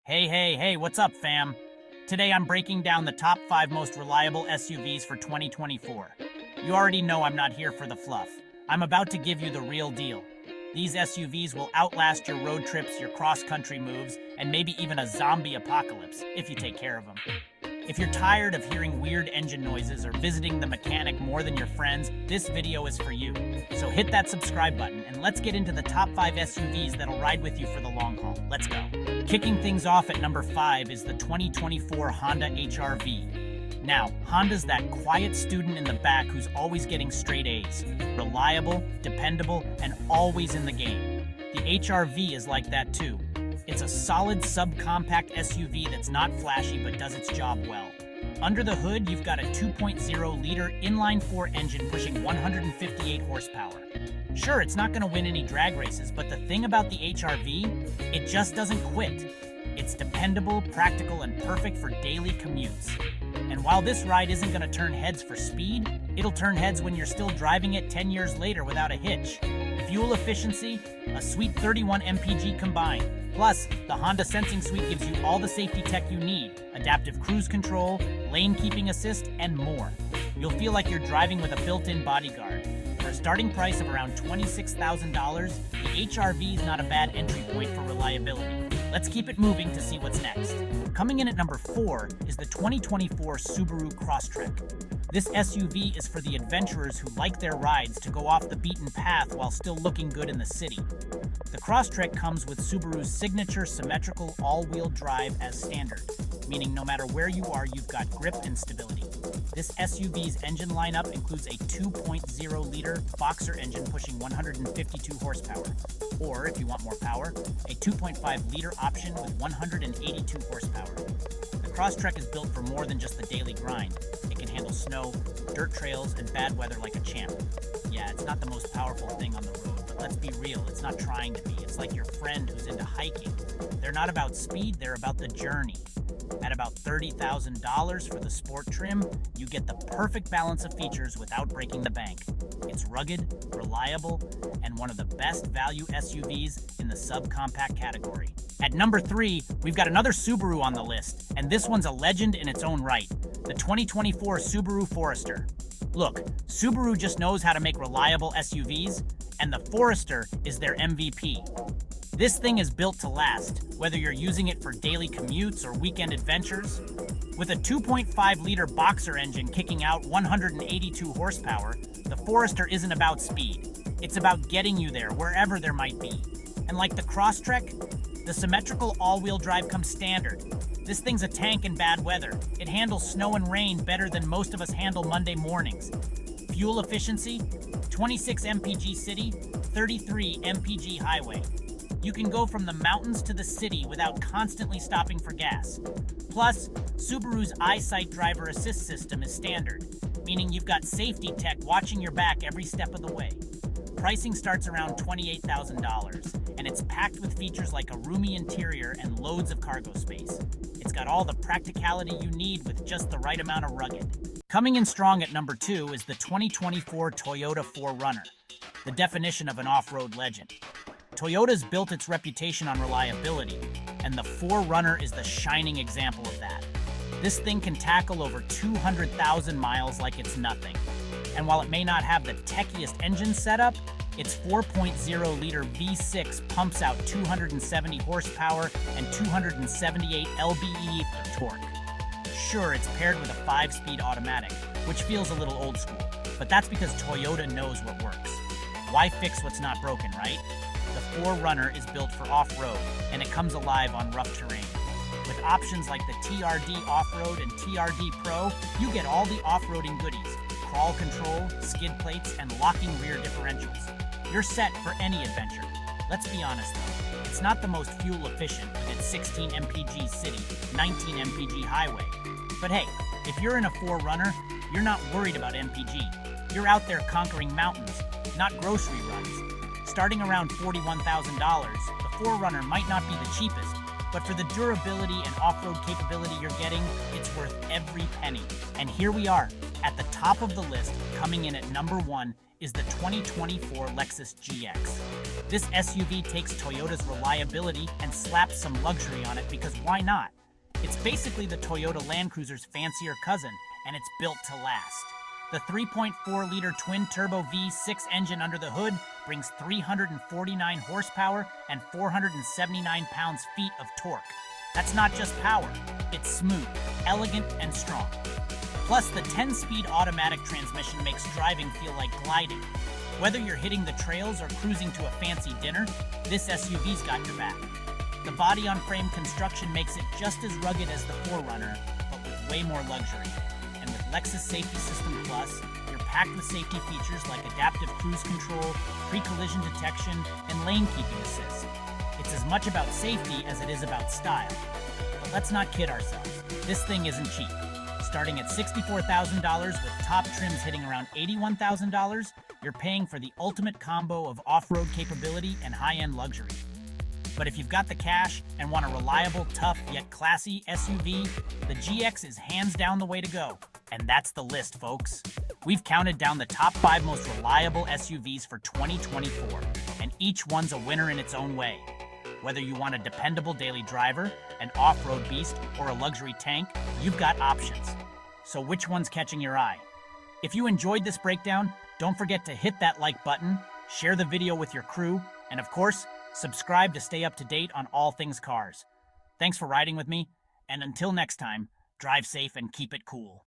Hey, what's up, fam? Today I'm breaking down the top 5 most reliable SUVs for 2024. You already know I'm not here for the fluff. I'm about to give you the real deal. These SUVs will outlast your road trips, your cross-country moves, and maybe even a zombie apocalypse, if you take care of them. If you're tired of hearing weird engine noises or visiting the mechanic more than your friends, this video is for you. So hit that subscribe button and let's get into the top 5 SUVs that'll ride with you for the long haul. Let's go. Kicking things off at number 5 is the 2024 Honda HR-V. Now, Honda's that quiet student in the back who's always getting straight A's. Reliable, dependable, and always in the game. The HR-V is like that too. It's a solid subcompact SUV that's not flashy but does its job well. Under the hood, you've got a 2.0-liter inline-4 engine pushing 158 horsepower. Sure, it's not going to win any drag races, but the thing about the HR-V, it just doesn't quit. It's dependable, practical, and perfect for daily commutes. And while this ride isn't going to turn heads for speed, it'll turn heads when you're still driving it 10 years later without a hitch. Fuel efficiency, a sweet 31 mpg combined. Plus, the Honda Sensing Suite gives you all the safety tech you need, adaptive cruise control, lane keeping assist, and more. You'll feel like you're driving with a built-in bodyguard. For a starting price of around $26,000, the HR-V is not a bad entry point for reliability. Let's keep it moving to see what's next. Coming in at number 4 is the 2024 Subaru Crosstrek. This SUV is for the adventurers who like their rides to go off the beaten path while still looking good in the city. The Crosstrek comes with Subaru's signature symmetrical all-wheel drive as standard, meaning no matter where you are, you've got grip and stability. This SUV's engine lineup includes a 2.0-liter boxer engine pushing 152 horsepower, or if you want more power, a 2.5-liter option with 182 horsepower. The Crosstrek is built for more than just the daily grind. It can handle snow, dirt trails, and bad weather like a champ. Yeah, it's not the most powerful thing on the road, but let's be real, it's not trying to be. It's like your friend who's into hiking. They're not about speed, they're about the journey. At about $30,000 for the sport trim, you get the perfect balance of features without breaking the bank. It's rugged, reliable, and one of the best value SUVs in the subcompact category. At number 3, we've got another Subaru on the list, and this one's a legend in its own right, the 2024 Subaru Forester. Look, Subaru just knows how to make reliable SUVs, and the Forester is their MVP. This thing is built to last, whether you're using it for daily commutes or weekend adventures. With a 2.5-liter boxer engine kicking out 182 horsepower, the Forester isn't about speed. It's about getting you there, wherever there might be. And like the Crosstrek, the symmetrical all-wheel drive comes standard. This thing's a tank in bad weather. It handles snow and rain better than most of us handle Monday mornings. Fuel efficiency, 26 mpg city, 33 mpg highway. You can go from the mountains to the city without constantly stopping for gas. Plus, Subaru's EyeSight driver assist system is standard, meaning you've got safety tech watching your back every step of the way. Pricing starts around $28,000, and it's packed with features like a roomy interior and loads of cargo space. It's got all the practicality you need with just the right amount of rugged. Coming in strong at number 2 is the 2024 Toyota 4Runner, the definition of an off-road legend. Toyota's built its reputation on reliability, and the 4Runner is the shining example of that. This thing can tackle over 200,000 miles like it's nothing. And while it may not have the techiest engine setup, its 4.0-liter V6 pumps out 270 horsepower and 278 lbe of torque. Sure, it's paired with a 5-speed automatic, which feels a little old school, but that's because Toyota knows what works. Why fix what's not broken, right? The 4Runner is built for off-road, and it comes alive on rough terrain. With options like the TRD Off-Road and TRD Pro, you get all the off-roading goodies: crawl control, skid plates, and locking rear differentials. You're set for any adventure. Let's be honest though, it's not the most fuel efficient with its 16 mpg city, 19 mpg highway. But hey, if you're in a 4Runner, you're not worried about MPG. You're out there conquering mountains, not grocery runs. Starting around $41,000, the 4Runner might not be the cheapest, but for the durability and off-road capability you're getting, it's worth every penny. And here we are, at the top of the list, coming in at number 1, is the 2024 Lexus GX. This SUV takes Toyota's reliability and slaps some luxury on it because why not? It's basically the Toyota Land Cruiser's fancier cousin, and it's built to last. The 3.4-liter twin-turbo V6 engine under the hood brings 349 horsepower and 479 pounds-feet of torque. That's not just power, it's smooth, elegant, and strong. Plus, the 10-speed automatic transmission makes driving feel like gliding. Whether you're hitting the trails or cruising to a fancy dinner, this SUV's got your back. The body-on-frame construction makes it just as rugged as the 4Runner, but with way more luxury. And with Lexus Safety System Plus, you're packed with safety features like adaptive cruise control, pre-collision detection, and lane keeping assist. It's as much about safety as it is about style. But let's not kid ourselves. This thing isn't cheap. Starting at $64,000 with top trims hitting around $81,000, you're paying for the ultimate combo of off-road capability and high-end luxury. But if you've got the cash and want a reliable, tough, yet classy SUV, the GX is hands down the way to go. And that's the list, folks. We've counted down the top 5 most reliable SUVs for 2024, and each one's a winner in its own way. Whether you want a dependable daily driver, an off-road beast, or a luxury tank, you've got options. So which one's catching your eye? If you enjoyed this breakdown, don't forget to hit that like button, share the video with your crew, and of course, subscribe to stay up to date on all things cars. Thanks for riding with me, and until next time, drive safe and keep it cool.